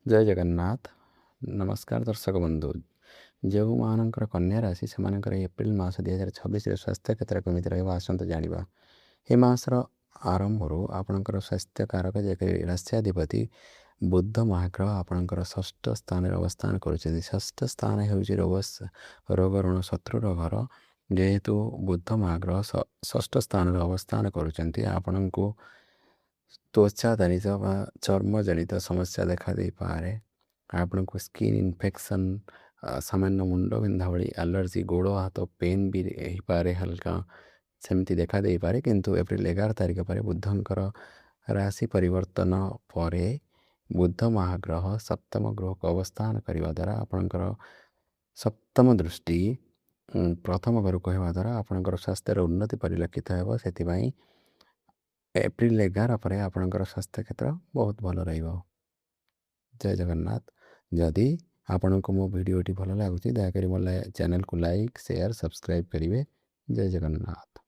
जय जगन्नाथ। नमस्कार दर्शक बंधु। जो मानकर कन्या राशि से एप्रिल मास 2026 स्वास्थ्य क्षेत्र केमी रसतु जाना। ए मासर आरंभ आपणकर स्वास्थ्य कारक जैक राष्ट्राधिपति बुद्ध महाग्रह आपणकर षष्ठ स्थान अवस्थान कर षष्ठ स्थान हो रोग ऋण शत्रुर घर जेहेतु बुद्ध महाग्रह षष्ठ स्थान अवस्थान करुँच को त्वचा जनित व चर्म जनित समस्या देखा दे पारे। आपण को स्किन इन्फेक्शन सामान्य मुंड बिंधा भली एलर्जी गोड़ हाथ पेन भी हो पारे हल्का सेमती देखा दे पारे। किंतु एप्रिल 11 तारिख पर बुद्धंकर राशि परिवर्तन पर बुद्ध महाग्रह सप्तम ग्रह को अवस्थान करने द्वारा आपणकर सप्तम दृष्टि प्रथम घर को होवा द्वारा आपणकर स्वास्थ्य उन्नति परिलक्षित हो। से एप्रिल 11 पर आपणकर स्वास्थ्य क्षेत्र बहुत भल रहिबो। जय जगन्नाथ। जदि आपण को मो वीडियोटी भल लगुच दयाकोरी मो चैनल को लाइक शेयर सब्सक्राइब करेंगे। जय जगन्नाथ।